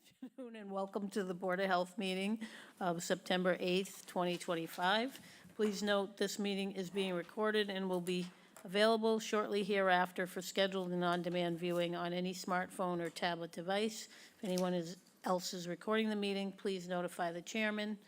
Afternoon and welcome to the Board of Health meeting of September 8th, 2025. Please note this meeting is being recorded and will be available shortly hereafter for scheduled and on-demand viewing on any smartphone or tablet device. If anyone else is recording the meeting, please notify the chairman.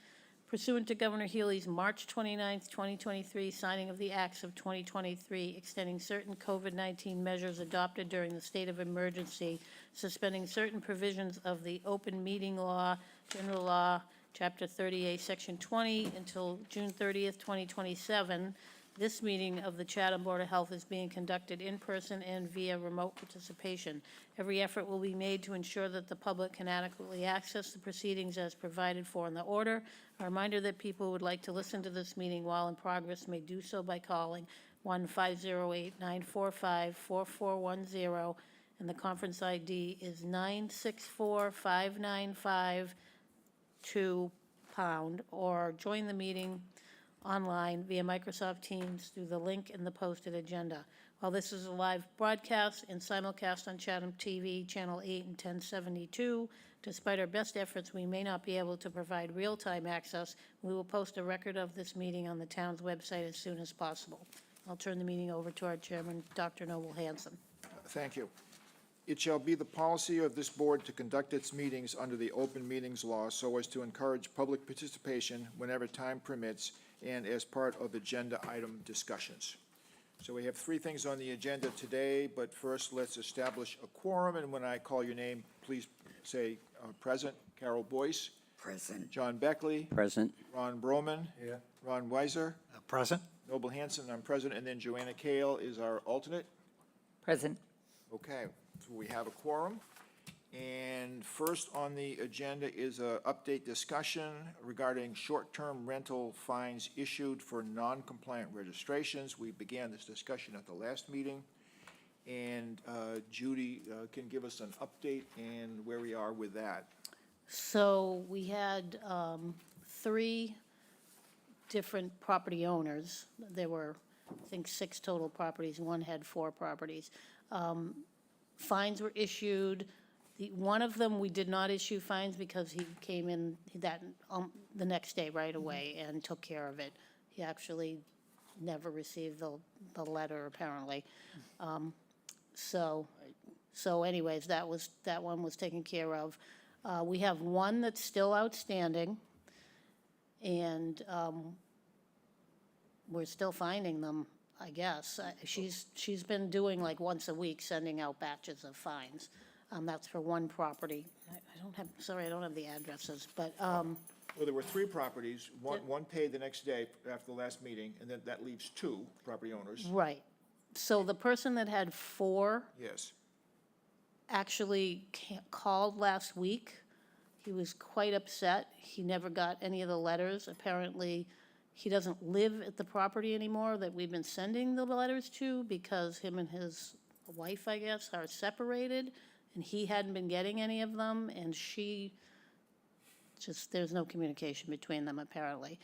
Pursuant to Governor Healy's March 29th, 2023 signing of the Acts of 2023 extending certain COVID-19 measures adopted during the state of emergency, suspending certain provisions of the open meeting law, general law, Chapter 38, Section 20 until June 30th, 2027, this meeting of the Chatham Board of Health is being conducted in person and via remote participation. Every effort will be made to ensure that the public can adequately access the proceedings as provided for in the order. A reminder that people who would like to listen to this meeting while in progress may do so by calling 1-508-945-4410, and the conference ID is 964-595-2#, or join the meeting online via Microsoft Teams through the link in the posted agenda. While this is a live broadcast and simulcast on Chatham TV, Channel 8 and 1072, despite our best efforts, we may not be able to provide real-time access. We will post a record of this meeting on the town's website as soon as possible. I'll turn the meeting over to our chairman, Dr. Noble Hanson. Thank you. It shall be the policy of this board to conduct its meetings under the open meetings law so as to encourage public participation whenever time permits and as part of agenda item discussions. So we have three things on the agenda today, but first let's establish a quorum, and when I call your name, please say present. Carol Boyce. Present. John Beckley. Present. Ron Broman. Here. Ron Weiser. Present. Noble Hanson, I'm present, and then Joanna Kale is our alternate. Present. Okay, so we have a quorum. And first on the agenda is a update discussion regarding short-term rental fines issued for non-compliant registrations. We began this discussion at the last meeting. And Judy can give us an update and where we are with that. So we had 3 different property owners. There were, I think, 6 total properties. One had 4 properties. Fines were issued. One of them, we did not issue fines because he came in the next day right away and took care of it. He actually never received the letter, apparently. So anyways, that one was taken care of. We have one that's still outstanding, and we're still finding them, I guess. She's been doing like once a week, sending out batches of fines. That's for one property. I don't have the addresses, but. Well, there were 3 properties. One paid the next day after the last meeting, and then that leaves 2 property owners. Right. So the person that had 4 Yes. actually called last week. He was quite upset. He never got any of the letters. Apparently, he doesn't live at the property anymore that we've been sending the letters to because him and his wife, I guess, are separated, and he hadn't been getting any of them, and there's no communication between them, apparently.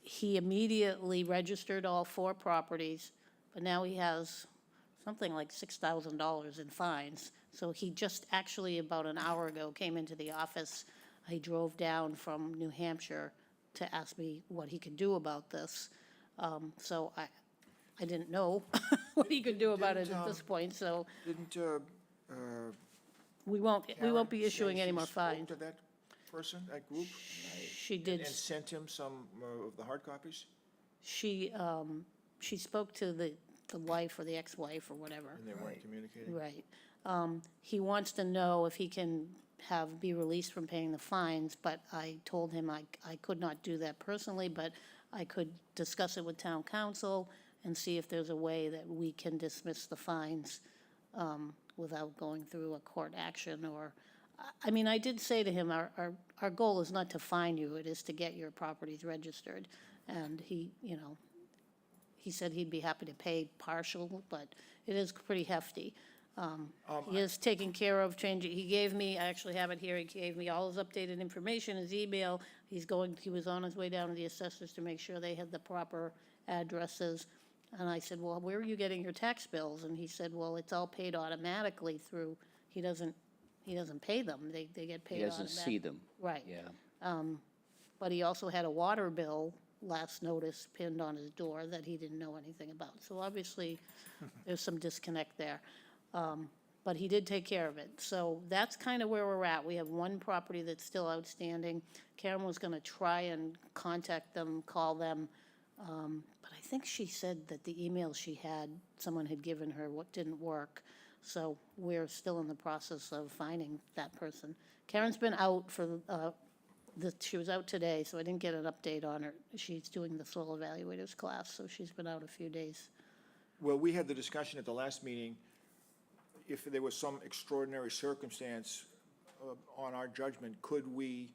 He immediately registered all 4 properties, but now he has something like $6,000 in fines. So he just actually about an hour ago came into the office. He drove down from New Hampshire to ask me what he could do about this. So I didn't know what he could do about it at this point, so Didn't we won't be issuing say any she more spoke fines. to that person, that group? She did. And sent him some of the hard copies? She spoke to the wife or the ex-wife or whatever. And they weren't communicating? Right. He wants to know if he can be released from paying the fines, but I told him I could not do that personally, but I could discuss it with town council and see if there's a way that we can dismiss the fines without going through a court action. Or, I mean, I did say to him, our goal is not to fine you, it is to get your properties registered. And he said he'd be happy to pay partial, but it is pretty hefty. He is taking care of changing. He gave me, I actually have it here, he gave me all his updated information, his email. He was on his way down to the assessors to make sure they had the proper addresses. And I said, well, where are you getting your tax bills? And he said, well, it's all paid automatically through, he doesn't he doesn't pay them, they get paid He doesn't automatic. see them. Right. Yeah. But he also had a water bill last notice pinned on his door that he didn't know anything about. So obviously, there's some disconnect there. But he did take care of it. So that's kind of where we're at. We have one property that's still outstanding. Karen was gonna try and contact them, call them. But I think she said that the email she had, someone had given her what didn't work. So we're still in the process of finding that person. Karen's been out for, she was out today, so I didn't get an update on her. She's doing the soil evaluators class, so she's been out a few days. Well, we had the discussion at the last meeting, if there was some extraordinary circumstance on our judgment, could we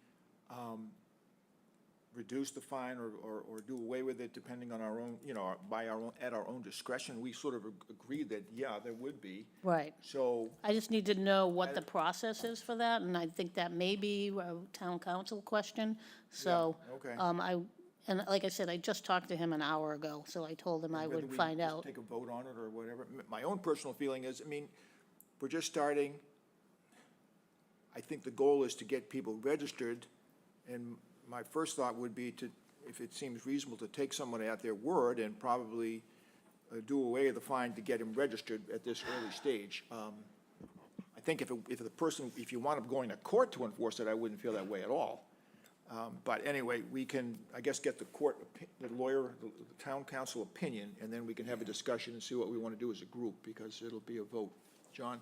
reduce the fine or do away with it depending on our own, at our own discretion? We sort of agreed that, yeah, there would be. Right. So, I just need to know what the process is for that, and I think that may be a town council question. So, okay. and like I said, I just talked to him an hour ago, so I told him I whether would we find just out. take a vote on it or whatever. My own personal feeling is, we're just starting. I think the goal is to get people registered, and my first thought would be to, if it seems reasonable, to take someone at their word and probably do away with the fine to get him registered at this early stage. I think if you wound up going to court to enforce it, I wouldn't feel that way at all. But anyway, we can, I guess, get the town council opinion, and then we can have a discussion and see what we want to do as a group, because it'll be a vote. John?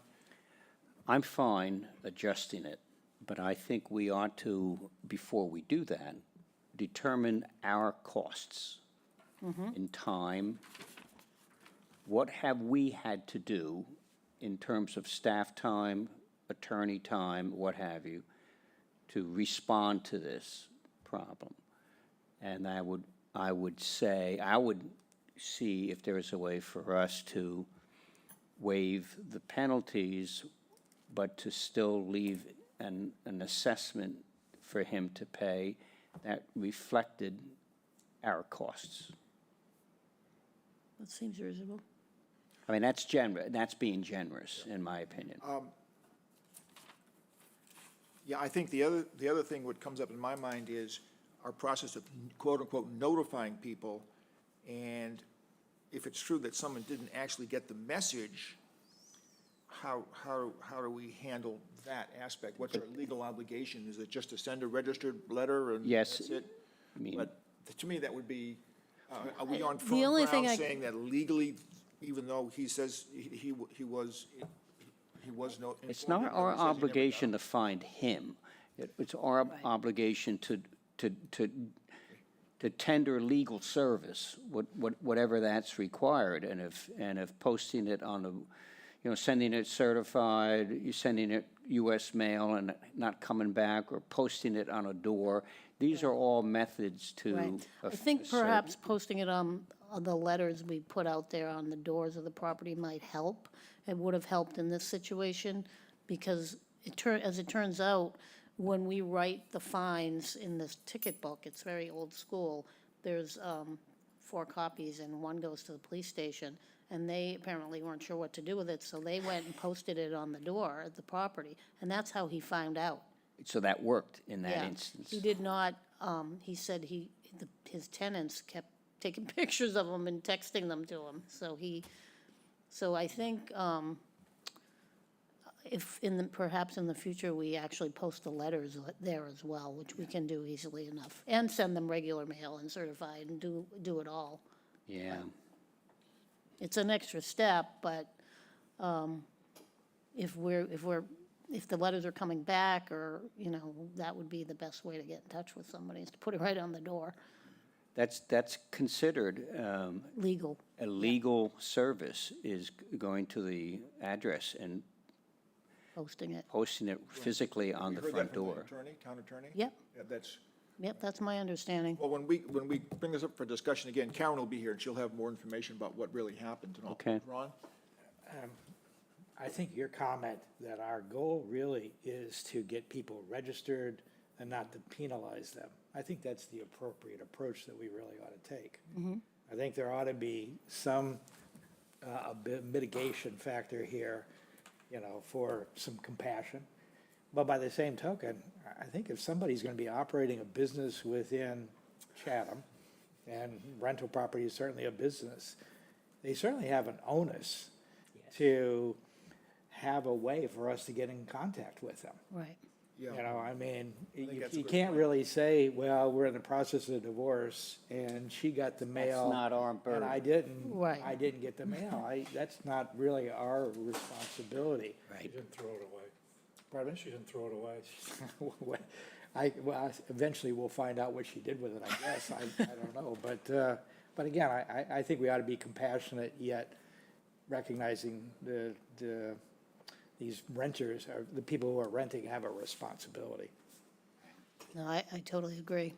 I'm fine adjusting it, but I think we ought to, before we do that, determine our costs in time. What have we had to do in terms of staff time, attorney time, what have you, to respond to this problem? And I would say, I would see if there is a way for us to waive the penalties, but to still leave an assessment for him to pay that reflected our costs. That seems reasonable. I mean, that's being generous, in my opinion. Yeah, I think the other thing what comes up in my mind is our process of quote-unquote notifying people, and if it's true that someone didn't actually get the message, how do we handle that aspect? What's our legal obligation? Is it just to send a registered letter and Yes, that's it? I mean- But to me, that would be, are we on The firm only thing ground I- saying that legally, even though he says he was no. It's not informed, our he says he never got obligation to find him. It's our obligation to tender legal service, whatever that's required. And if posting it on a, sending it certified, you're sending it US mail and not coming back, or posting it on a door, these are all methods to. Right. I think perhaps posting it on the letters we put out there on the doors of the property might help. It would have helped in this situation, because as it turns out, when we write the fines in this ticket book, it's very old school, there's 4 copies and one goes to the police station, and they apparently weren't sure what to do with it, so they went and posted it on the door at the property, and that's how he found out. So that worked in that Yeah. instance. He did not, he said his tenants kept taking pictures of him and texting them to him, so I think, if perhaps in the future, we actually post the letters there as well, which we can do easily enough, and send them regular mail and certified and do it all. Yeah. It's an extra step, but, if the letters are coming back, or, that would be the best way to get in touch with somebody, is to put it right on the door, That's considered legal. a legal service, is going to the address and Posting it. posting it physically on the You heard front that from the door. town attorney? Yep, Yeah, that's my understanding. well, when we bring this up for discussion again, Karen will be here, and she'll have more information about what really happened and all. Okay. Ron? I think your comment that our goal really is to get people registered and not to penalize them. I think that's the appropriate approach that we really ought to take. I think there ought to be some mitigation factor here, for some compassion. But by the same token, I think if somebody's gonna be operating a business within Chatham, and rental property is certainly a business, they certainly have an onus to have a way for us to get in contact with them. Right. Yeah. You know, I mean, that's a you good can't point. really say, well, we're in the process of divorce, and she got the mail. not our And burden. I didn't. Right. I didn't get the mail. That's not really our responsibility. Right. She didn't throw it away. Pardon? She didn't throw it away. Eventually we'll find out what she did with it, I guess. I don't know. But again, I think we ought to be compassionate, yet recognizing these renters, or the people who are renting, have a responsibility. No, I totally agree.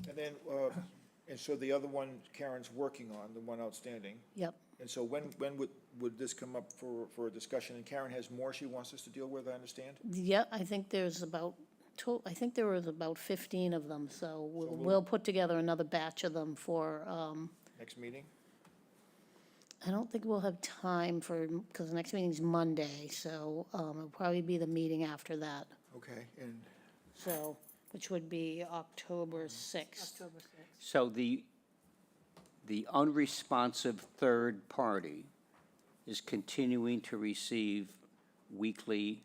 And then, and so the other one Karen's working on, the one outstanding. Yep. And so when would this come up for a discussion? And Karen has more she wants us to deal with, I understand? Yeah, I think there's about, I think there was about 15 of them, so we'll put together another batch of them for, Next meeting? I don't think we'll have time for, because the next meeting's Monday, so it'll probably be the meeting after that, Okay, and so, which would be October 6th. So the unresponsive third party is continuing to receive weekly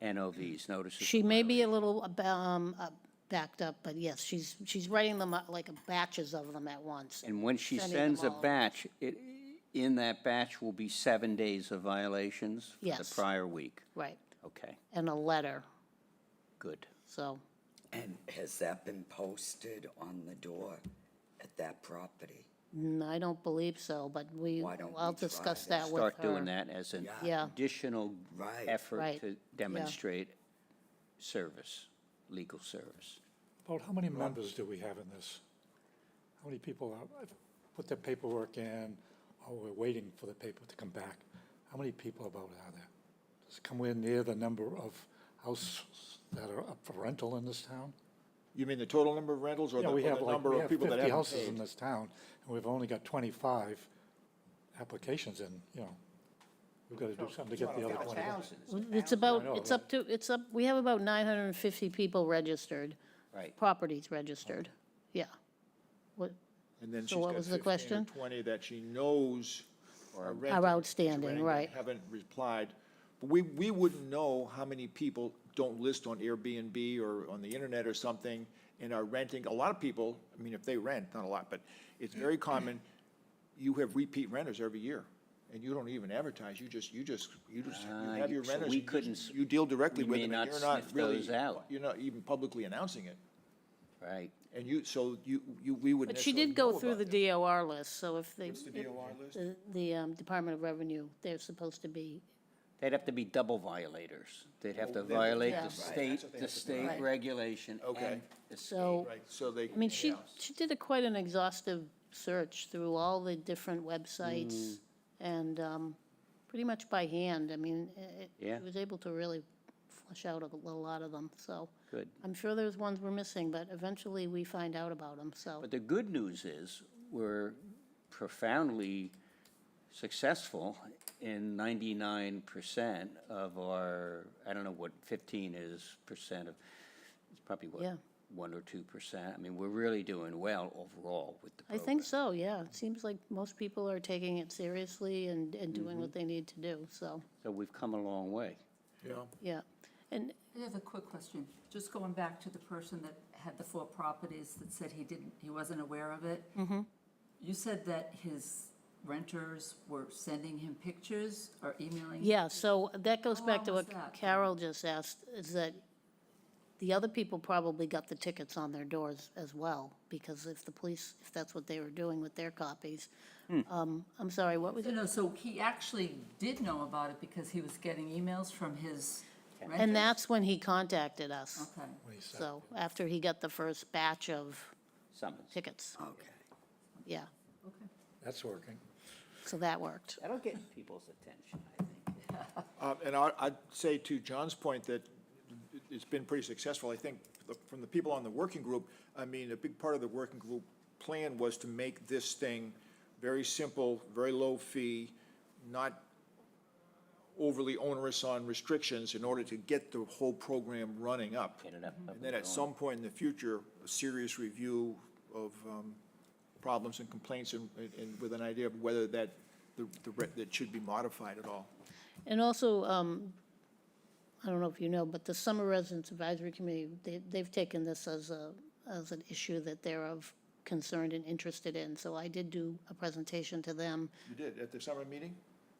NOVs, notices. She may be a little backed up, but yes, she's writing them out like batches of them at once. And when she sending sends a them all. batch, in that batch will be 7 days of violations for the Yes. prior week. Right, Okay, and a letter, good. so, And has that been posted on the door at that property? I don't believe so, but Why don't I'll we try discuss to that with her. Start doing that as an Yeah. additional Right. effort Right. to demonstrate service, legal service. About how many members do we have in this? How many people have put their paperwork in, or we're waiting for the paper to come back? How many people about are there? Does it come near the number of houses that are up for rental in this town? you mean the total number of rentals or Yeah, the we have number we of have people that 50 haven't houses in paid? this town, and we've only got 25 applications in, you know. We've got to do something to get the other 25. It's about, know, it's up to, we have about 950 people registered, Right. properties registered, yeah. What, And then So she's what got was the 15 or question? 20 that she knows are renting. Are outstanding, renting, right. Haven't replied. But we wouldn't know how many people don't list on Airbnb or on the internet or something and are renting. A lot of people, I mean, if they rent, not a lot, but it's very common, you have repeat renters every year. And you don't even advertise, you have your so renters. we and couldn't You deal directly we with may them, and not you're not sniff really, those out. you're not even publicly announcing it. Right. And we wouldn't But she necessarily did go know through about the that. DOR list, so if they, What's the DOR list? the Department of Revenue, they're supposed to be, They'd have to be double violators. They'd have to violate Yeah. the Right. state, That's what they the have to do. state Right. regulation Okay. and the state. so, Right, so they. I mean, she yeah. did quite an exhaustive search through all the different websites and pretty much by hand. I mean, Yeah. she was able to really flush out a lot of them, so. Good. I'm sure there's ones we're missing, but eventually we find out about them, so. But the good news is, we're profoundly successful in 99% of our, I don't know what 15 is percent of, it's probably what, Yeah. 1 or 2%. I mean, we're really doing well overall with the I program. think so, yeah. It seems like most people are taking it seriously and doing what they need to do, so, So we've come a long way. Yeah. yeah. And I have a quick question. Just going back to the person that had the 4 properties that said he wasn't aware of it. You said that his renters were sending him pictures or emailing? yeah, so that goes How back to long was what that? Carol just asked, is that the other people probably got the tickets on their doors as well, because if the police, if that's what they were doing with their copies. I'm sorry, what was it? No, so he actually did know about it because he was getting emails from his renters? And that's when he contacted us, Okay. so, after he got the first batch of Summons. tickets, Okay. yeah, Okay. That's working. so that worked. That'll get people's attention, I think. And I'd say to John's point that it's been pretty successful. I think from the people on the working group, I mean, a big part of the working group plan was to make this thing very simple, very low fee, not overly onerous on restrictions in order to get the whole program running up. Get it up And then at some point in the future, a serious review of problems and complaints and with an idea of whether that should be modified at all. And also, I don't know if you know, but the Summer Residence Advisory Committee, they've taken this as an issue that they're of concerned and interested in. So I did do a presentation to them You did, at the summer meeting?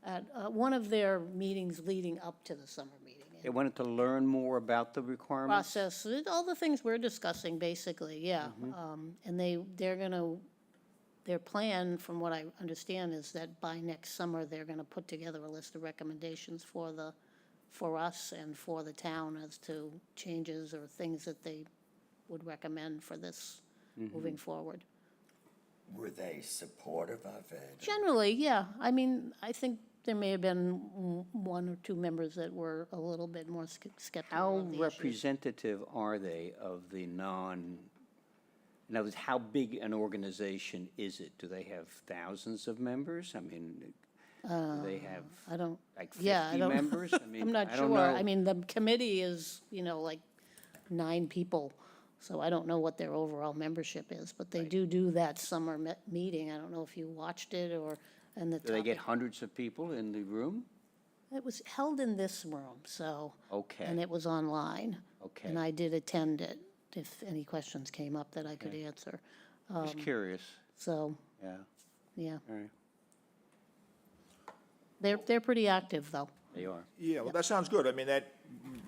at one of their meetings leading up to the summer meeting. They wanted to learn more about the requirements? Process, all the things we're discussing, basically, yeah. And their plan, from what I understand, is that by next summer, they're gonna put together a list of recommendations for us and for the town as to changes or things that they would recommend for this moving forward. Were they supportive of it? Generally, yeah. I mean, I think there may have been one or two members that were a little bit more skeptical How of the issue. representative are they of the in other words, how big an organization is it? Do they have thousands of members? I mean, do they have I don't, like yeah, I 50 don't. members? I mean, I'm not I don't sure. know. I mean, the committee is, like 9 people, so I don't know what their overall membership is, but they do that summer meeting. I don't know if you watched it or, and the Do they get topic. hundreds of people in the room? It was held in this room, so. Okay. And it was online. Okay. And I did attend it, if any questions came up that I could answer. Just curious, So, yeah, yeah, all right, they're pretty active, though. they are. Yeah, well, that sounds good. I mean,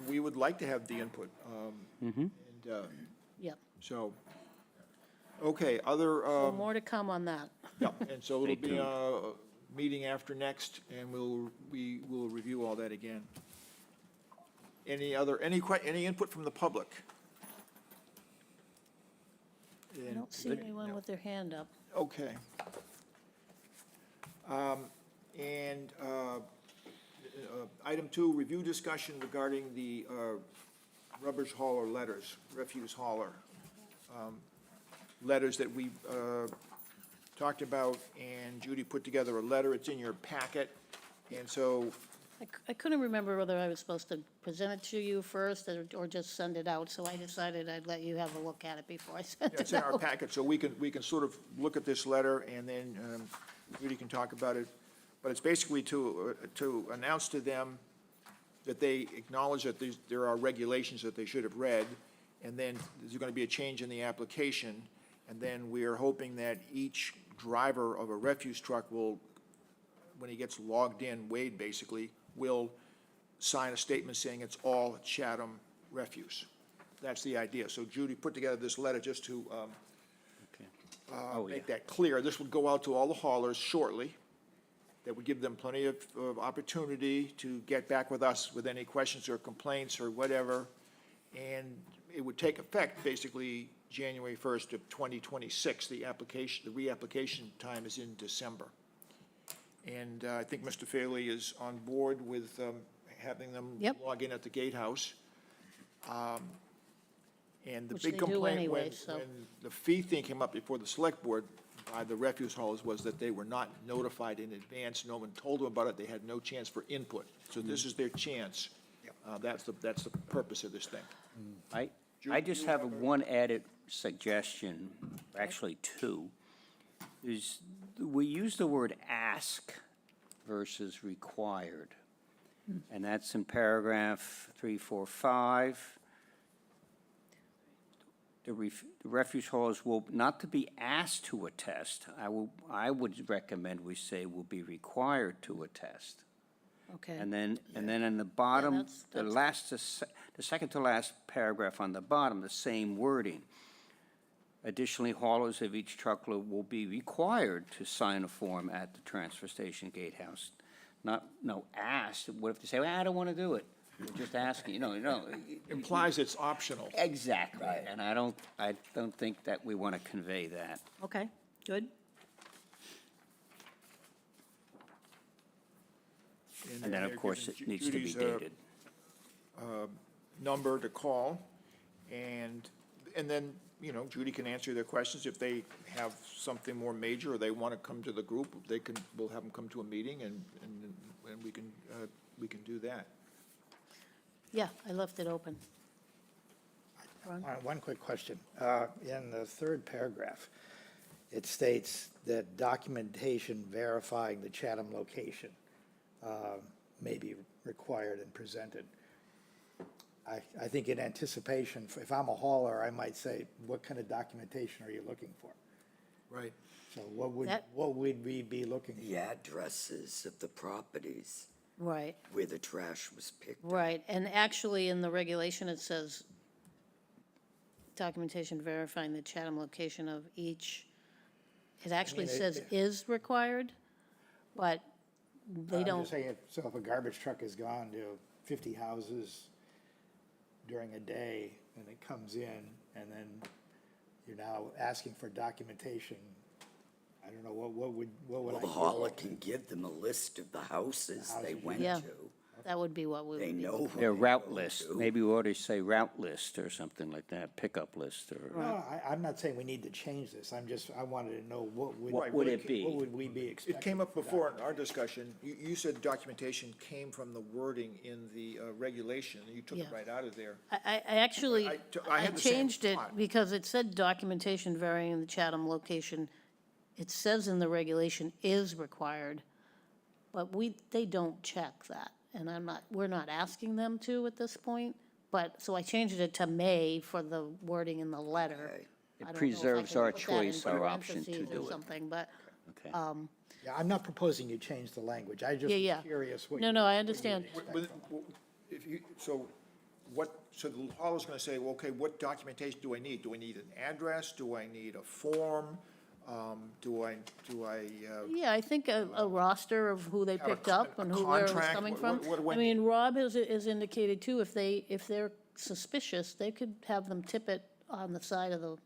we would like to have the input. And, Yep. so, okay, other, So more to come on that. yeah, and so it'll Stay be a meeting after next, and we will review all that again. Any input from the public? I don't see anyone with their hand up. Okay. And item 2, review discussion regarding the rubbish hauler letters, refuse hauler letters that we talked about, and Judy put together a letter. It's in your packet. And so, I couldn't remember whether I was supposed to present it to you first or just send it out, so I decided I'd let you have a look at it before I sent it's it in our out. packet, so we can sort of look at this letter, and then Judy can talk about it. But it's basically to announce to them that they acknowledge that there are regulations that they should have read, and then there's going to be a change in the application, and then we are hoping that each driver of a refuse truck will, when he gets logged in, Wade basically, will sign a statement saying it's all Chatham refuse. That's the idea. So Judy put together this letter just to Okay. Oh, yeah. make that clear. This would go out to all the haulers shortly. That would give them plenty of opportunity to get back with us with any questions or complaints or whatever. And it would take effect basically January 1st of 2026. The reapplication time is in December. And I think Mr. Faley is on board with having them Yep. log in at the gatehouse. And the Which big they do complaint anyway, when so. the fee thing came up before the select board by the refuse haulers was that they were not notified in advance. No one told them about it. They had no chance for input. So this is their chance. That's the purpose of this thing. I just have one added suggestion, actually two, is we use the word ask versus required. And that's in paragraph 3, 4, 5. The refuse haulers will not to be asked to attest. I would recommend we say will be required to attest. Okay. And then in the bottom, that's- the second to last paragraph on the bottom, the same wording. Additionally, haulers of each truckload will be required to sign a form at the transfer station gatehouse. No, asked. What if they say, well, I don't want to do it? We're just asking, Implies it's optional. Exactly. Right. And I don't think that we want to convey that. Okay, good. And then, of course, it needs to be Judy's, dated. number to call, and then, Judy can answer their questions. If they have something more major, or they want to come to the group, we'll have them come to a meeting and and we can do that. Yeah, I left it open. Ron? One quick question. In the third paragraph, it states that documentation verifying the Chatham location may be required and presented. I think in anticipation, if I'm a hauler, I might say, what kind of documentation are you looking for? Right. So what would That- we be looking for? The addresses of the properties Right, where the trash was picked up. right. And actually, in the regulation, it says documentation verifying the Chatham location of each. It actually mean, says is required, but they I'm don't. just saying, so if a garbage truck has gone to 50 houses during a day, and it comes in, and then you're now asking for documentation, I don't know, what would Well, I the do? hauler can give them a list of the houses they went Yeah. to. That would be what we They would be. know who Their they route go list, to. maybe we ought to say route list or something like that, pickup list or. No, I'm not saying we need to change this, I wanted to know what What would it be? What would we be expecting? It came up before in our discussion. You said documentation came from the wording in the regulation, and you took it Yeah. right out of there. I actually, I I had the same changed it thought. because it said documentation varying the Chatham location. It says in the regulation is required, but they don't check that. And we're not asking them to at this point, but, so I changed it to may for the wording in the letter. Okay. I don't know if I preserves can our put that in choice, our option to parentheses or do it. something, but, Okay. Yeah, I'm not proposing you change the language, I just Yeah, was curious what. no, you- no, I understand. So so the hauler's gonna say, well, okay, what documentation do I need? Do I need an address? Do I need a form? Do I, Yeah, I think a roster of who they Have a picked up a and where it was contract? coming What- from. what do I I mean, Rob has indicated too, if they're suspicious, they could have them tip it on the side of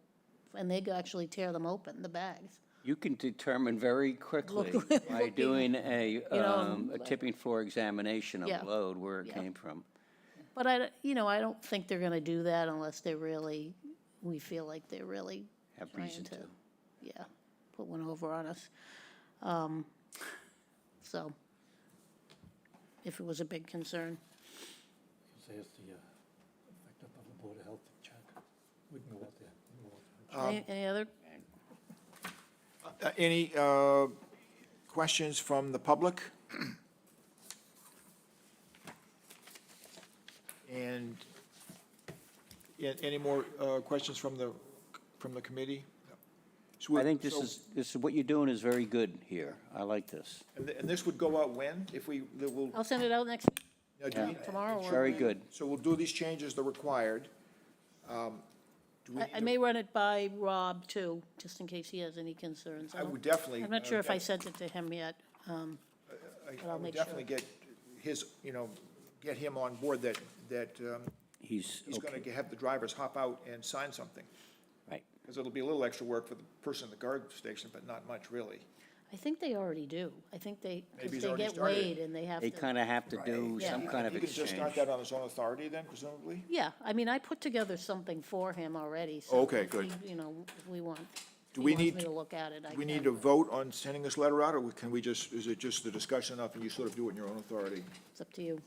and they could actually tear them open, the bags. You can determine very quickly by looking, doing a know, tipping floor examination of Yeah. load where it Yeah. came from. But I don't think they're gonna do that unless we feel like they're really Have trying reason to. yeah, put one over on us. So, if it was a big concern. Say it's the effect of the Board of Health check. We can go out there. We can go out there. Any other? any questions from the public? And any more questions from the committee? So I think so- this is, what you're doing is very good here. I like this. And this would go out when? If we'll, I'll send it out next, do we- tomorrow or. Very good. so we'll do these changes that are required. Do we I need to- may run it by Rob too, just in case he has any concerns. I would definitely. I'm not sure if I get- sent it to him yet. I I'll would make definitely get his, get him on board that He's, he's okay, gonna have the drivers hop out and sign something. right. Because it'll be a little extra work for the person at the guard station, but not much, really. I think they already do. I think Maybe because he's they already get started. weighed and they have They to. kind of have to do Yeah. some kind of He can just exchange. start that on his own authority then, presumably? Yeah, I mean, I put together something for him already, so. Okay, if good. we, if we want, Do he we wants need me to- to look at it, I Do we can. need to vote on sending this letter out, or can we just, is it just the discussion enough and you sort of do it in your own authority? It's up to you.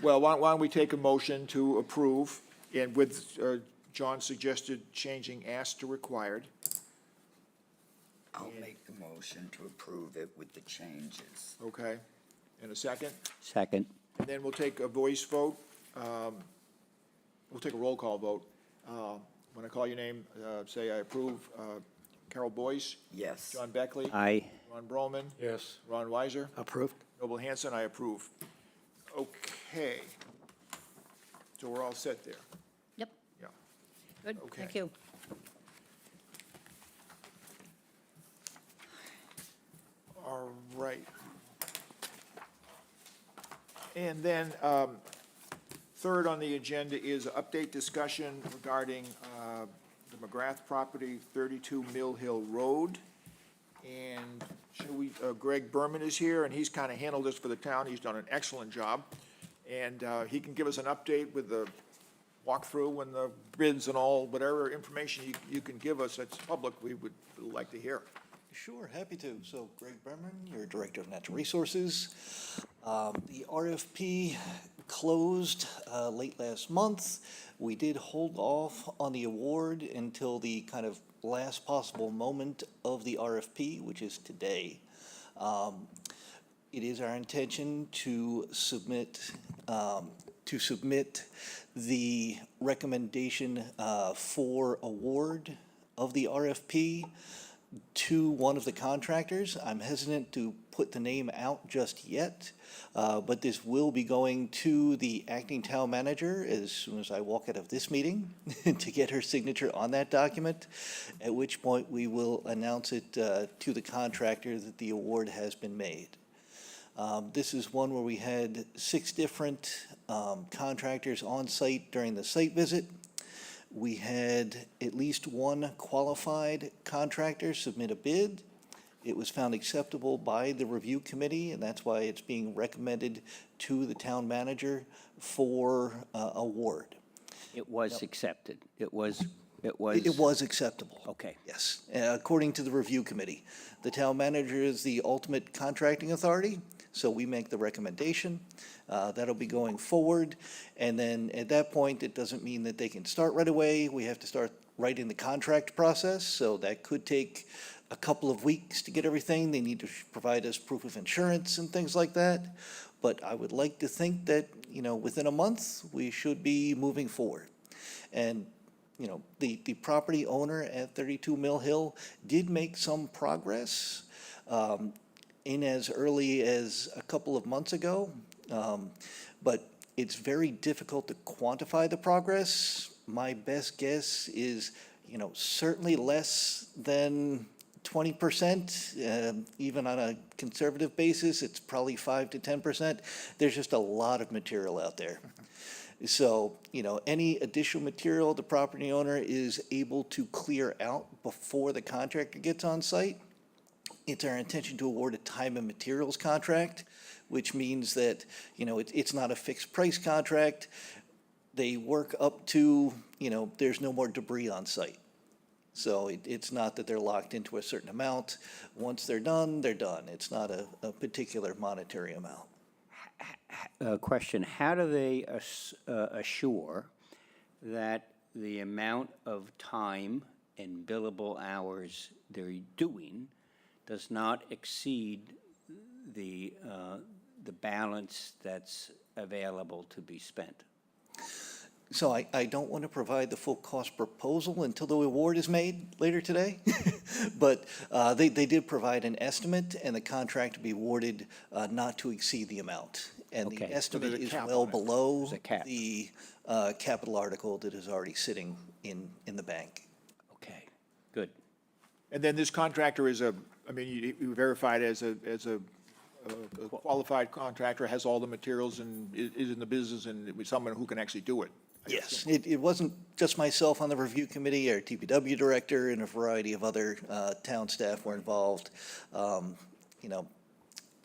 Well, why don't we take a motion to approve, and with John's suggested changing asked to required? I'll make the motion to approve it with the changes. Okay, in a second? Second, And then we'll take a voice vote. We'll take a roll call vote. When I call your name, say I approve. Carol Boyce, Yes. John Beckley, aye. Ron Broman, Yes. Ron Weiser, Approved? Noble Hanson, I approve. Okay. So we're all set there, Yep, yeah. good, Okay. thank you. All right. And then, third on the agenda is update discussion regarding the McGrath property, 32 Mill Hill Road. And Greg Berman is here, and he's kind of handled this for the town. He's done an excellent job. And he can give us an update with the walkthrough and the bids and all, whatever information you can give us that's public, we would like to hear. Sure, happy to. So Greg Berman, your Director of Natural Resources. The RFP closed late last month. We did hold off on the award until the kind of last possible moment of the RFP, which is today. It is our intention to submit the recommendation for award of the RFP to one of the contractors. I'm hesitant to put the name out just yet, but this will be going to the acting town manager as soon as I walk out of this meeting to get her signature on that document, at which point we will announce it to the contractor that the award has been made. This is one where we had 6 different contractors on site during the site visit. We had at least one qualified contractor submit a bid. It was found acceptable by the review committee, and that's why it's being recommended to the town manager for award. It was accepted. It was. It was acceptable. Okay. Yes, according to the review committee. The town manager is the ultimate contracting authority, so we make the recommendation. That'll be going forward, and then at that point, it doesn't mean that they can start right away. We have to start writing the contract process, so that could take a couple of weeks to get everything. They need to provide us proof of insurance and things like that. But I would like to think that, within a month, we should be moving forward. And the property owner at 32 Mill Hill did make some progress in as early as a couple of months ago, but it's very difficult to quantify the progress. My best guess is, certainly less than 20%, even on a conservative basis, it's probably 5 to 10%. There's just a lot of material out there. So, any additional material the property owner is able to clear out before the contractor gets on site, it's our intention to award a time and materials contract, which means that, it's not a fixed price contract. They work up to, there's no more debris on site. So it's not that they're locked into a certain amount. Once they're done, they're done. It's not a particular monetary amount. Question, how do they assure that the amount of time and billable hours they're doing does not exceed the balance that's available to be spent? So I don't want to provide the full cost proposal until the award is made later today. But they did provide an estimate, and the contract to be awarded not to exceed the amount. And the Okay. estimate there's a is cap well on it. below There's a cap. the capital article that is already sitting in the bank. Okay, good. And then this contractor is you verified as a qualified contractor, has all the materials and is in the business and someone who can actually do it. Yes, it wasn't just myself on the review committee. Our TPW director and a variety of other town staff were involved.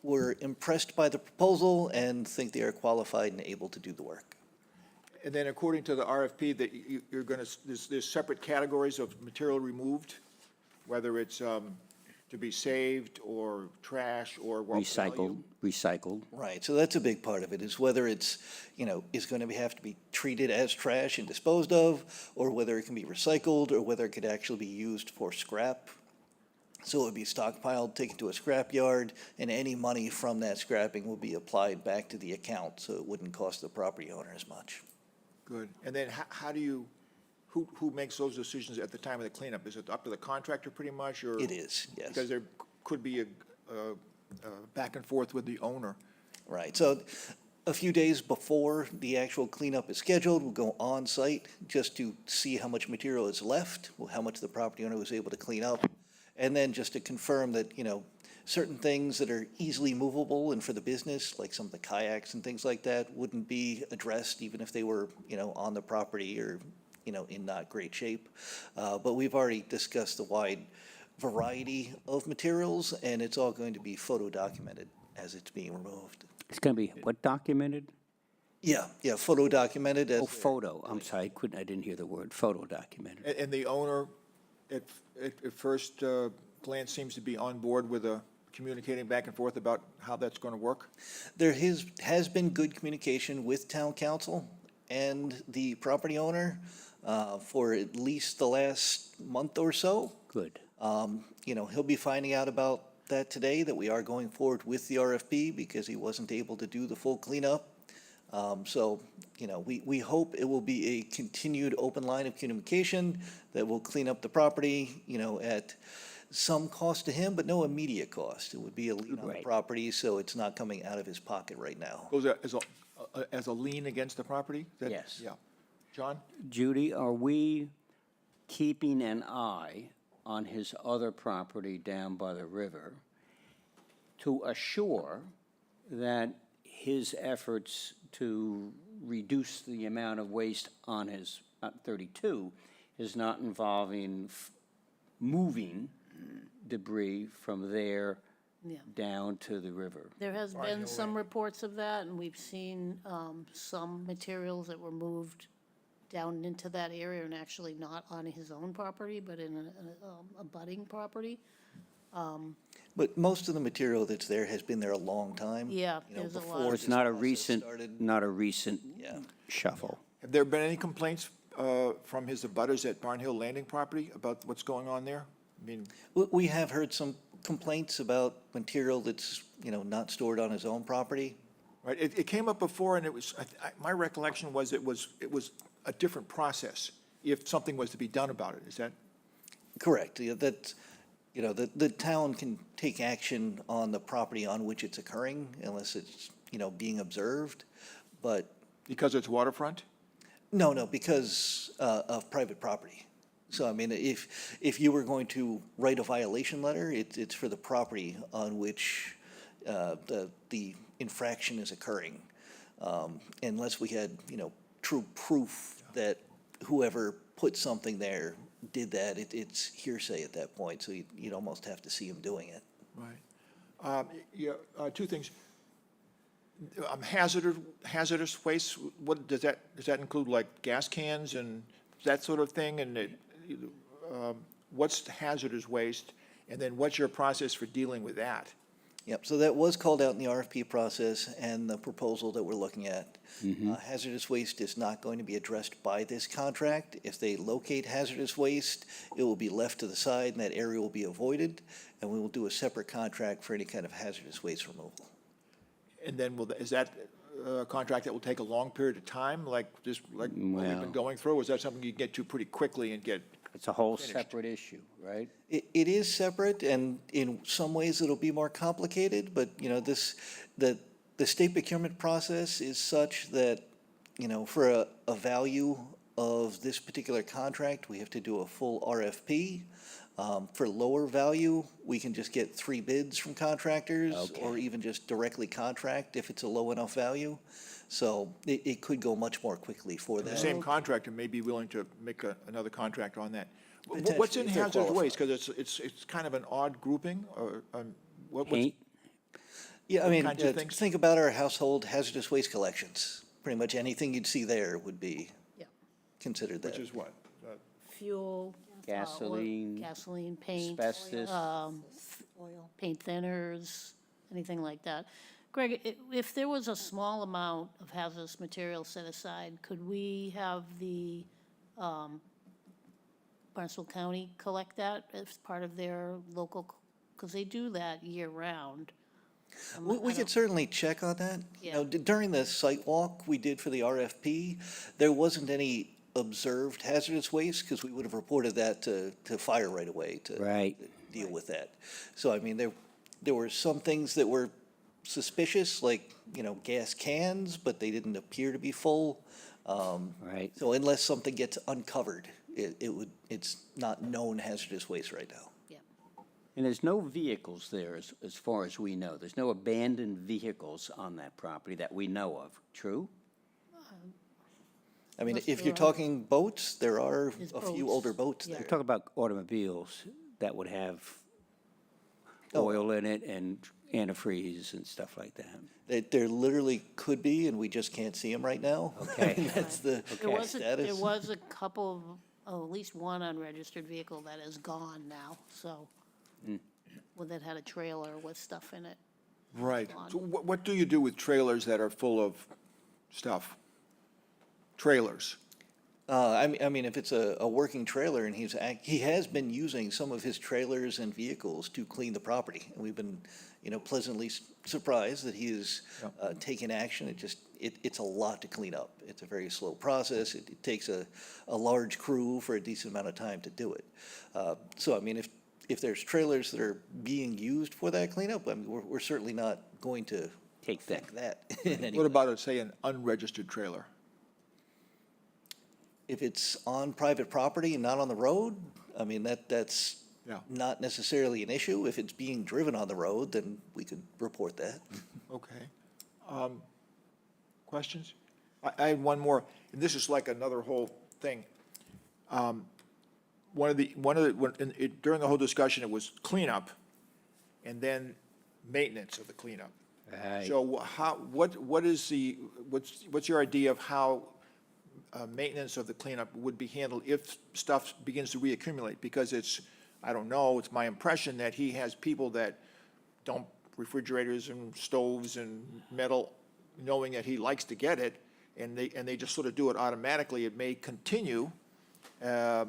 We're impressed by the proposal and think they are qualified and able to do the work. And then according to the RFP, that you're going to, there's separate categories of material removed, whether it's to be saved or trash or what value? Recycled. Right, so that's a big part of it, is whether it's, is going to have to be treated as trash and disposed of, or whether it can be recycled, or whether it could actually be used for scrap. So it would be stockpiled, taken to a scrap yard, and any money from that scrapping will be applied back to the account, so it wouldn't cost the property owner as much. Good. And then how do you, who makes those decisions at the time of the cleanup? Is it up to the contractor pretty much, or? It is, yes. Because there could be a back and forth with the owner. Right, so a few days before the actual cleanup is scheduled, we'll go on site just to see how much material is left, how much the property owner was able to clean up, and then just to confirm that, certain things that are easily movable and for the business, like some of the kayaks and things like that, wouldn't be addressed even if they were, on the property or, in not great shape. But we've already discussed the wide variety of materials, and it's all going to be photo documented as it's being removed. It's going to be what documented? Yeah, photo documented as. Oh, photo. I'm sorry, I didn't hear the word photo documented. And the owner at first Glenn seems to be on board with communicating back and forth about how that's going to work? There has been good communication with town council and the property owner for at least the last month or so. Good. You know, he'll be finding out about that today, that we are going forward with the RFP because he wasn't able to do the full cleanup. So, you know, we hope it will be a continued open line of communication that will clean up the property, you know, at some cost to him, but no immediate cost. It would be a lien on the Right. property, so it's not coming out of his pocket right now. Goes as a lien against the property? Yes. Yeah. John? Judy, are we keeping an eye on his other property down by the river to assure that his efforts to reduce the amount of waste on his 32 is not involving moving debris from there Yeah. down to the river? There has been some reports of that, and we've seen some materials that were moved down into that area and actually not on his own property, but in a budding property. But most of the material that's there has been there a long time. Yeah, you know, there's a lot before of- It's this not a process recent, started. not a recent Yeah. shuffle. Have there been any complaints from his abutters at Barn Hill Landing property about what's going on there? I mean, We have heard some complaints about material that's, you know, not stored on his own property. right, it came up before, and it was, my recollection was it was a different process if something was to be done about it. Is that? Correct. Yeah, that's, you know, the town can take action on the property on which it's occurring unless it's, you know, being observed. But Because it's waterfront? no, because of private property. So I mean, if you were going to write a violation letter, it's for the property on which the infraction is occurring. Unless we had, you know, true proof that whoever put something there did that, it's hearsay at that point, so you'd almost have to see him doing it. Right. Yeah, two things. Hazardous waste, what, does that include like gas cans and that sort of thing? And what's hazardous waste? And then what's your process for dealing with that? Yep, so that was called out in the RFP process and the proposal that we're looking at. Hazardous waste is not going to be addressed by this contract. If they locate hazardous waste, it will be left to the side and that area will be avoided, and we will do a separate contract for any kind of hazardous waste removal. And then is that a contract that will take a long period of time, like what we've Well- been going through? Or is that something you can get to pretty quickly and get? It's a whole separate issue, right? It is separate, and in some ways it'll be more complicated, but, you know, the state procurement process is such that, you know, for a value of this particular contract, we have to do a full RFP. For lower value, we can just get 3 bids from contractors, or Okay. even just directly contract if it's a low enough value. So it could go much more quickly for The that. same contractor may be willing to make another contract on that. What's in Potentially, if they're hazardous qualified. waste? Because it's kind of an odd grouping, or what's? Paint, Yeah, I mean, kinds of things? think about our household hazardous waste collections. Pretty much anything you'd see there would be Yeah. considered that. Which is what? Fuel. Gasoline, Gasoline, paint. asbestos. Paint thinners, anything like that. Greg, if there was a small amount of hazardous material set aside, could we have the Barnstable County collect that as part of their local, because they do that year-round? We could certainly check on that. You know, Yeah. during the site walk we did for the RFP, there wasn't any observed hazardous waste, because we would have reported that to fire right away to Right. deal with that. So, I mean, there were some things that were suspicious, like, you know, gas cans, but they didn't appear to be full. right? So unless something gets uncovered, it's not known hazardous waste right now. Yeah. And there's no vehicles there, as far as we know. There's no abandoned vehicles on that property that we know of, true? I mean, Unless if there you're are- talking boats, there are There's a few boats, older boats yeah. there. Talk about automobiles that would have Oh. oil in it and antifreeze and stuff like that. There literally could be, and we just can't see them right now. Okay. I mean, that's the There was status. there was a couple of, at least one unregistered vehicle that is gone now, so. Well, that had a trailer with stuff in it. Right. Lawn. So what do you do with trailers that are full of stuff? Trailers. I mean, if it's a working trailer and he has been using some of his trailers and vehicles to clean the property. And we've been, pleasantly surprised that he has taken action. It's a lot to clean up. It's a very slow process. It takes a large crew for a decent amount of time to do it. So, I mean, if there's trailers that are being used for that cleanup, I mean, we're certainly not going to Take that. affect that in any What way. about, say, an unregistered trailer? If it's on private property and not on the road, I mean, that's Yeah. not necessarily an issue. If it's being driven on the road, then we could report that. Okay. Questions? I had one more, and this is like another whole thing. During the whole discussion, it was cleanup and then maintenance of the cleanup. Right. So what's your idea of how maintenance of the cleanup would be handled if stuff begins to reaccumulate? Because I don't know, it's my impression that he has people that dump refrigerators and stoves and metal, knowing that he likes to get it, and they just sort of do it automatically. It may continue. What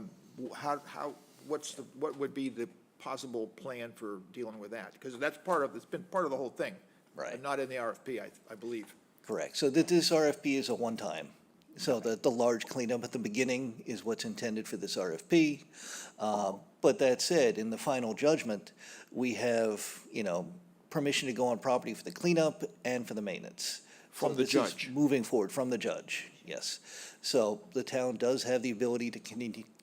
would be the possible plan for dealing with that? Because it's been part of the whole thing. Right. And not in the RFP, I believe. Correct. So this RFP is a one-time. So the large cleanup at the beginning is what's intended for this RFP. But that said, in the final judgment, we have, permission to go on property for the cleanup and for the maintenance. From So the this is judge. Moving forward from the judge, yes. So the town does have the ability to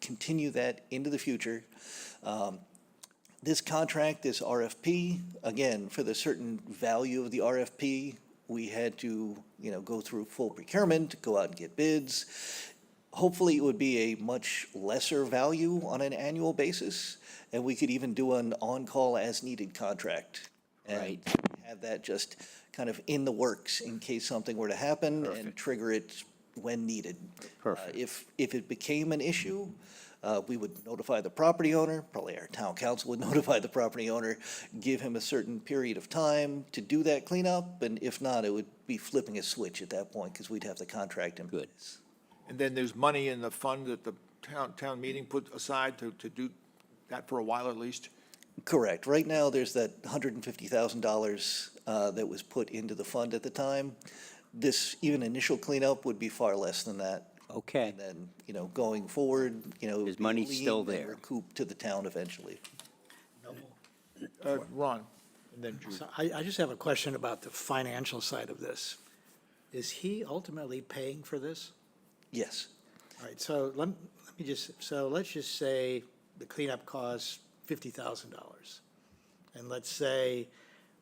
continue that into the future. This contract, this RFP, again, for the certain value of the RFP, we had to, go through full procurement, go out and get bids. Hopefully, it would be a much lesser value on an annual basis, and we could even do an on-call as-needed contract. Right. And have that just kind of in the works in case something were to happen and trigger it when needed. Perfect. If it became an issue, we would notify the property owner, probably our town council would notify the property owner, give him a certain period of time to do that cleanup, and if not, it would be flipping a switch at that point, because we'd have the contract in Good. place. And then there's money in the fund that the town meeting put aside to do that for a while at least? Correct. Right now, there's that $150,000 that was put into the fund at the time. This, even initial cleanup would be far less than that. Okay. And then, going forward, There's money still lean and there. recoup to the town eventually. Ron, and then Judy. So I just have a question about the financial side of this. Is he ultimately paying for this? Yes. All right, so let's just say the cleanup costs $50,000. And let's say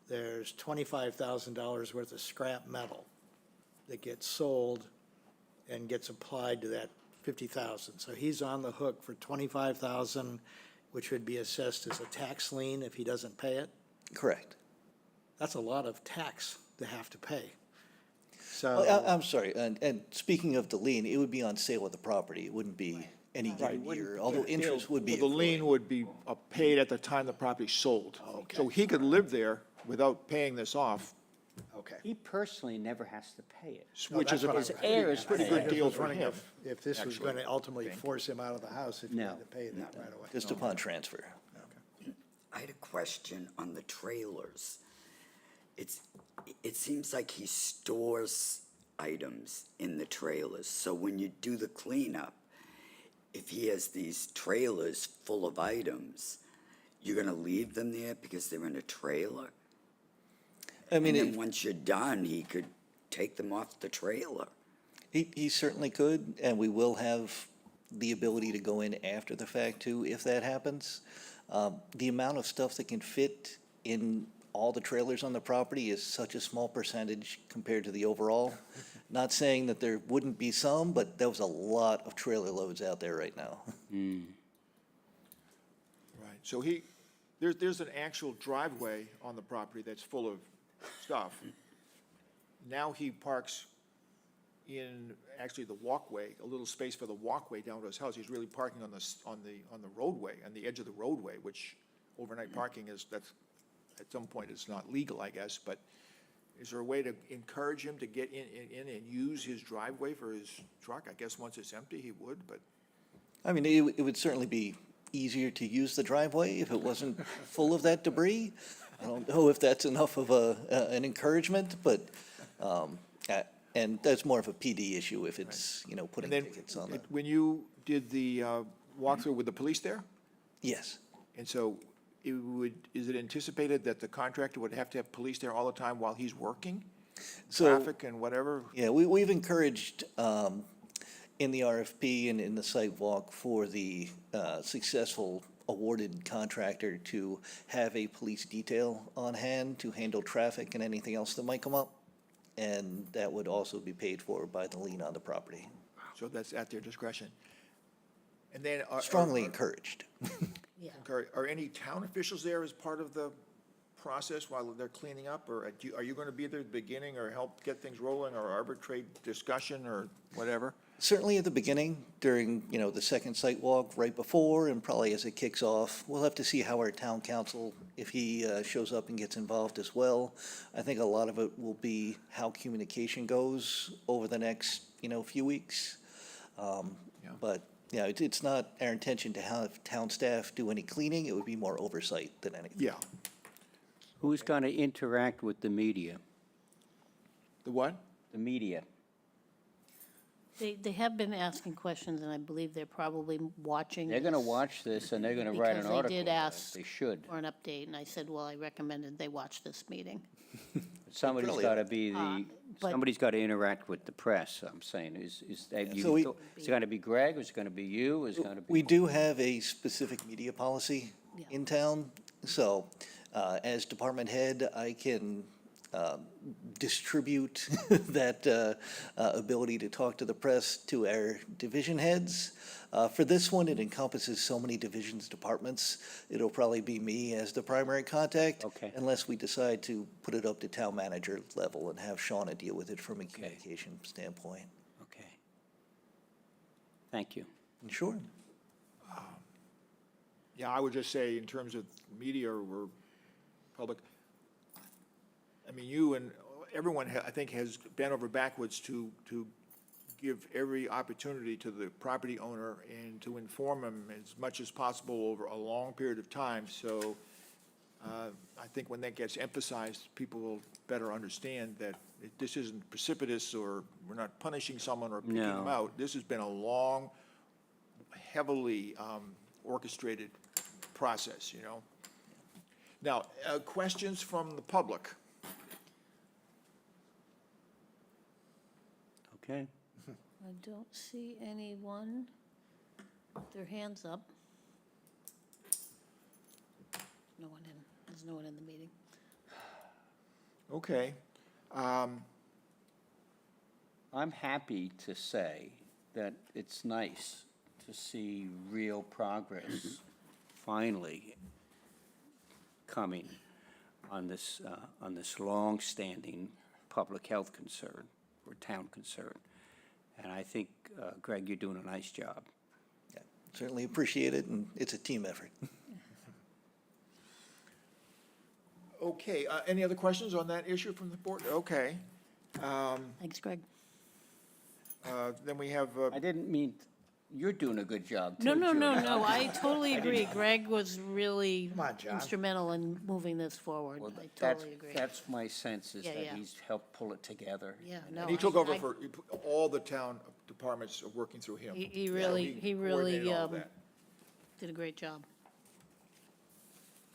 there's $25,000 worth of scrap metal that gets sold and gets applied to that 50,000. So he's on the hook for 25,000, which would be assessed as a tax lien if he doesn't pay it. Correct. That's a lot of tax to have to pay. Well, So, I'm sorry, and speaking of the lien, it would be on sale of the property. It wouldn't be any given year, although interest would be. The lien would be paid at the time the property's sold. So he could live there without paying this off, okay. He personally never has to pay it. which is a that's what pretty I'm- heirs pretty pay good it. deal for him. If this was actually, going to ultimately think. force him out of the house if he No. had to pay that right away. Just upon transfer. I had a question on the trailers. It seems like he stores items in the trailers, so when you do the cleanup, if he has these trailers full of items, you're gonna leave them there because they're in a trailer? I mean, And then once you're done, he could take them off the trailer. he certainly could, and we will have the ability to go in after the fact too, if that happens. The amount of stuff that can fit in all the trailers on the property is such a small percentage compared to the overall. Not saying that there wouldn't be some, but there was a lot of trailer loads out there right now. Right, so there's an actual driveway on the property that's full of stuff. Now he parks in actually the walkway, a little space for the walkway down to his house. He's really parking on the roadway, on the edge of the roadway, which overnight parking is, that's, at some point, it's not legal, I guess, but is there a way to encourage him to get in and use his driveway for his truck? I guess once it's empty, he would, but, I mean, it would certainly be easier to use the driveway if it wasn't full of that debris. I don't know if that's enough of an encouragement, but, and that's more of a PD issue if it's, you know, putting and then, tickets on it. when you did the walkthrough with the police there, Yes. and so it would, is it anticipated that the contractor would have to have police there all the time while he's working? So- Traffic and whatever? Yeah, we've encouraged, in the RFP and in the site walk for the successful awarded contractor to have a police detail on hand to handle traffic and anything else that might come up. And that would also be paid for by the lien on the property. So that's at their discretion. And then. Strongly encouraged. Are any town officials there as part of the process while they're cleaning up? Or are you going to be there at the beginning or help get things rolling or arbitrate discussion or whatever? Certainly at the beginning, during, you know, the second site walk, right before, and probably as it kicks off. We'll have to see how our town council, if he shows up and gets involved as well. I think a lot of it will be how communication goes over the next, you know, few weeks. But, yeah, it's not our intention to have town staff do any cleaning. It would be more oversight than anything. Yeah. Who's going to interact with the media? The what? The media. They have been asking questions, and I believe they're probably watching. They're going to this watch this, and they're going to write an because article. they did about it. ask They should. for an update, and I said, well, I recommended they watch this meeting. Somebody's really got to be the, but- somebody's got to interact with the press, I'm saying. Is that so we- you, is it going to be Greg, or is it going to be you, is it going to be? We do have a specific media policy Yeah. in town, so as department head, I can distribute that ability to talk to the press to our division heads. For this one, it encompasses so many divisions, departments, it'll probably be me as the primary contact. Okay. Unless we decide to put it up to town manager level and have Shauna deal with it from a communication standpoint. Okay. Thank you. Sure. Yeah, I would just say in terms of media or public, I mean, you and everyone, I think, has bent over backwards to give every opportunity to the property owner and to inform him as much as possible over a long period of time. So I think when that gets emphasized, people will better understand that this isn't precipitous or we're not punishing someone or picking them No. out. This has been a long, heavily orchestrated process, you know? Now, questions from the public? Okay. I don't see anyone with their hands up. There's no one in the meeting. Okay. I'm happy to say that it's nice to see real progress finally coming on this long-standing public health concern or town concern. And I think, Greg, you're doing a nice job. Yeah, certainly appreciate it, and it's a team effort. Okay, any other questions on that issue from the board? Okay. Thanks, Greg. Then we have, I didn't mean, you're doing a good job, too, No, Judy. I totally agree. Greg was really Come on, John. instrumental in moving this forward. Well, I that's- totally agree. That's my sense, is Yeah, that yeah. he's helped pull it together. Yeah, no. and he took over I- for, all the town departments are working through him. He So really coordinated all of that. did a great job.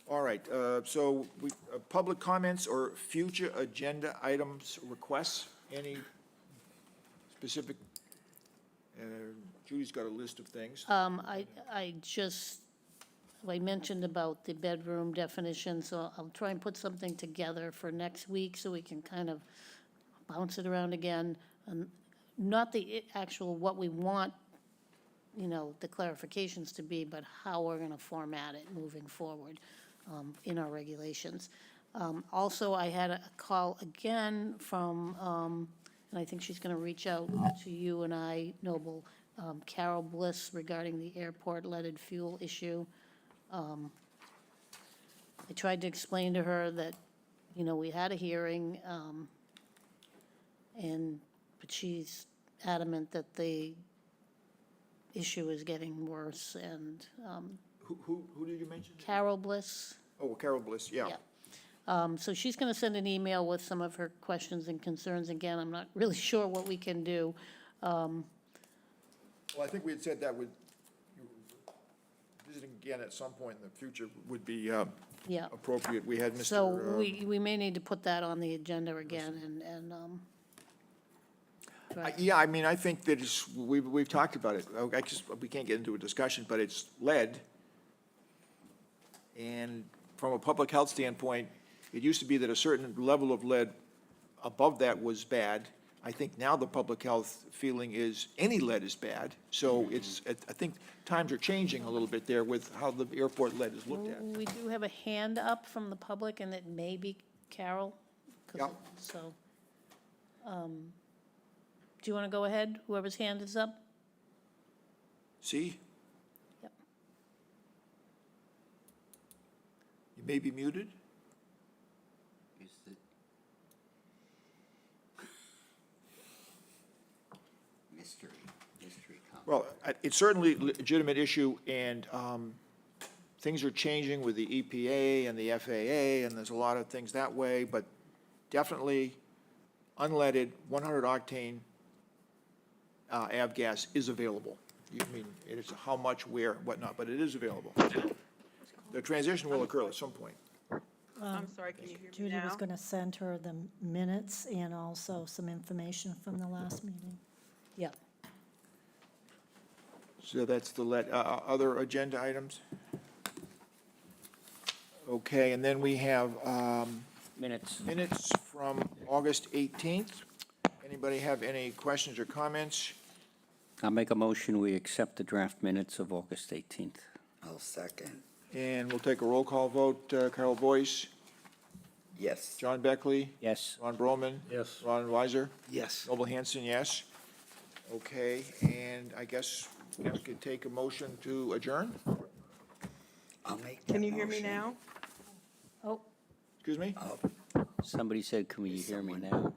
All right, so public comments or future agenda items requests? Any specific, Judy's got a list of things. I mentioned about the bedroom definition, so I'll try and put something together for next week so we can kind of bounce it around again. And not the actual, what we want, you know, the clarifications to be, but how we're gonna format it moving forward in our regulations. Also, I had a call again from, and I think she's gonna reach out to you and I, Noble, Carol Bliss regarding the airport leaded fuel issue. I tried to explain to her that, you know, we had a hearing, but she's adamant that the issue is getting worse, and Who did you mention? Carol Bliss, Oh, Carol Bliss, yeah. so she's going to send an email with some of her questions and concerns. Again, I'm not really sure what we can do. Well, I think we had said that would, visiting again at some point in the future would be Yeah. appropriate. We had Mr. So we may need to put that on the agenda again and try- Yeah, I mean, I think that it's, we've talked about it. I just, we can't get into a discussion, but it's lead. And from a public health standpoint, it used to be that a certain level of lead above that was bad. I think now the public health feeling is any lead is bad. So it's, I think times are changing a little bit there with how the airport lead is looked at. We do have a hand up from the public, and it may be Carol. 'cause Yeah. it- So, do you want to go ahead, whoever's hand is up? See? Yep. You may be muted. Mystery comment. Well, it's certainly a legitimate issue, and things are changing with the EPA and the FAA, and there's a lot of things that way, but definitely unleaded, 100-octane avgas is available. You mean, it's how much, where, whatnot, but it is available. The transition will occur at some point. I'm sorry, can you hear me Judy was now? going to send her the minutes and also some information from the last meeting. Yeah. So that's the other agenda items? Okay, and then we have Minutes. minutes from August 18th. Anybody have any questions or comments? I'll make a motion, we accept the draft minutes of August 18th. I'll second. And we'll take a roll call vote. Carol Boyce, Yes. John Beckley, Yes? Ron Broman. Yes. Ron Weiser, Yes. Noble Hanson, yes. Okay, and I guess we could take a motion to adjourn? I'll make that Can you hear me motion. now? Oh, Excuse me? Somebody said, can we hear me now?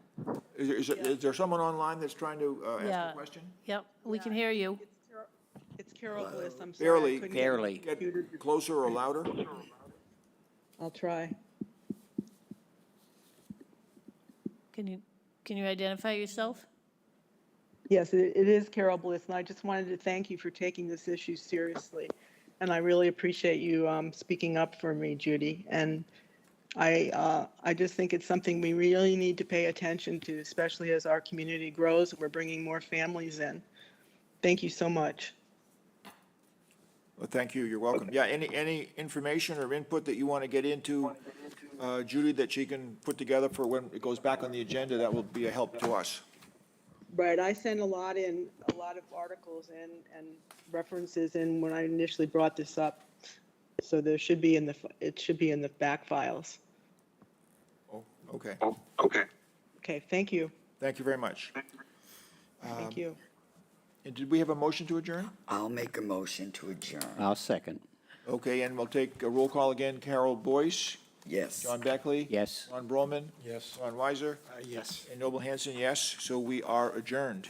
Is there someone online that's trying to ask Yeah. a question? yep, we can hear you. It's Carol Bliss, I'm sorry. I Barely. couldn't get- Barely. Get closer or louder? I'll try. Can you identify yourself? Yes, it is Carol Bliss, and I just wanted to thank you for taking this issue seriously. And I really appreciate you speaking up for me, Judy. And I just think it's something we really need to pay attention to, especially as our community grows and we're bringing more families in. Thank you so much. Well, thank you, you're welcome. Yeah, any information or input that you want to get into, Judy, that she can put together for when it goes back on the agenda, that will be a help to us. Right, I sent a lot of articles and references in when I initially brought this up. So there should be it should be in the back files. Oh, okay. Okay, thank you, Thank you very much. thank you. And did we have a motion to adjourn? I'll make a motion to adjourn. I'll second. Okay, and we'll take a roll call again. Carol Boyce, Yes. John Beckley. Yes? Ron Broman, Yes. Ron Weiser, Yes. and Noble Hanson, yes. So we are adjourned.